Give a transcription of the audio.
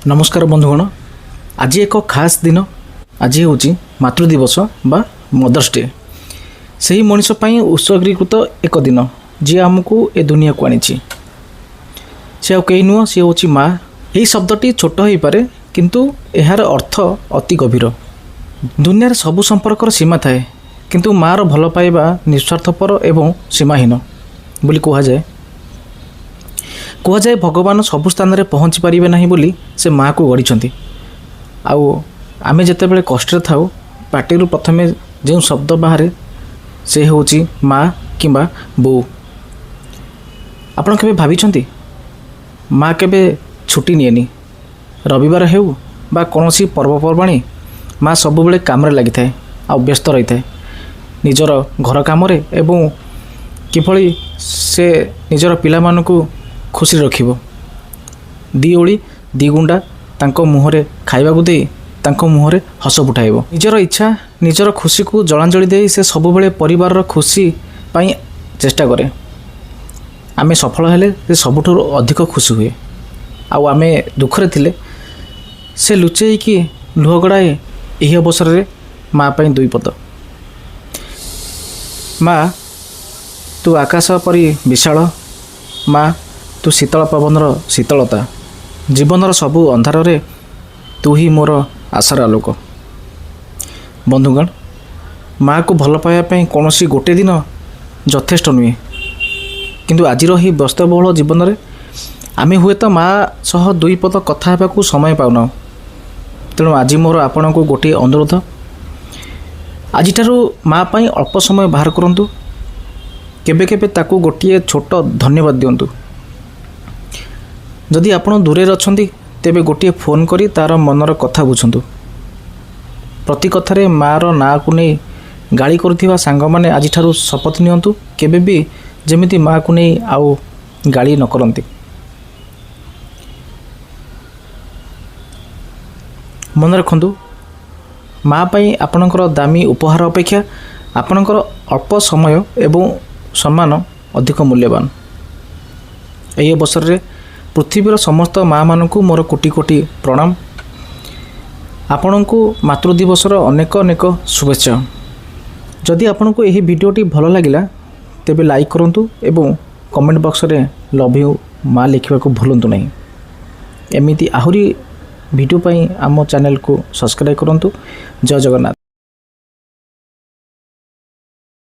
नमस्कार बंधुगण। आज एक खास दिन। आज हूँ मातृ दिवस बा मदर्स डे। से ही मनीष उत्सर्गीकृत एक दिन जी आमको ए दुनिया को आनी से आ कहीं नुह सी हूँ माँ। यही शब्दटी छोट हो पारे किंतु यार अर्थ अति गभीर। दुनिया सबु संपर्कर सीमा थाए किंतु माँ भल पाइबा निस्वार्थपर एवं सीमाहीन बोली कहुए। कहुए भगवान सबु स्थान में पहुँची पारे ना बोली से माँ को गढ़ी। आमे जितेबाला कष्ट थाऊ पार्टी प्रथमे जो शब्द बाहर से हूँ माँ कि बो। आपण केबे भाविछंती माँ केबे छुट्टी निएनी? रविवार हेउ बा कौनसी पर्वपर्वाणी माँ सबुबले काम लगी थाए आ व्यस्त रही थाए निजर घर काम एवं किभली से निजर पिला मानकु खुशी रखिबो। दी ओली दी गुंडा तांको मुहरे खाइबाकू दे तांको मुहरे हस फुटाइबो। निजर इच्छा निजर खुशी को जलांजलि दे से सबुबले परिवार खुशी पाई चेष्टा करे। आमे सफल हेले से सबुठुर अधिक खुशी हुए। आमे दुखरे थिले से लुचेई कि लुह गड़ाए। यही अवसर रे माँ पाई दुई पद। माँ तू आकाश परी विशाल। माँ तू शीतल पवनर शीतलता। जीवनर सबु अंधार रे तू ही मोर आशार आलोक। बंधुगण, माँ को भल पाइबा कौन सी गोटे दिन यथेष्ट नुहे किंतु आजिर ही व्यस्तबहुल जीवन में आमे हुए तो माँ सह दुई पद कथा हेबाकू समय पाउना। तेणु आज मोर आपण को गोटे अनुरोध, आज माँ पाई अल्प समय बाहर करंतु। केबे केबे ताकू गोटे छोट धन्यवाद दिंतु। जदि आपण दूरे अछंती तेबे गोटे फोन करी तार मनर कथा बुझंतु। प्रति कथारे मार ना को नहीं गाली करुथिबा सांग माने आज ठारू शपथ नियंतु केबे भी जेमिति माँ को नहीं आउ गाली न करंती। मन रखंतु माँ पाई आपणकर दामी उपहार अपेक्षा आपणकर अल्प समय एवं सम्मान अधिक मूल्यवान। यही अवसर रे पृथ्वीर समस्त माँ मानकु मोर कोटि कोटि प्रणाम। आपणको मातृ दिवसर अनेक अनेक शुभेच्छा। जदि आपणको यही वीडियोटी भल लगिला तेबे लाइक करंतु एवं कमेंट बॉक्स रे लव यू माँ लिखा को भूलंतु नहीं। एमिति आहुरी वीडियो पाई आम चैनल को सब्सक्राइब करंतु। जय जगन्नाथ।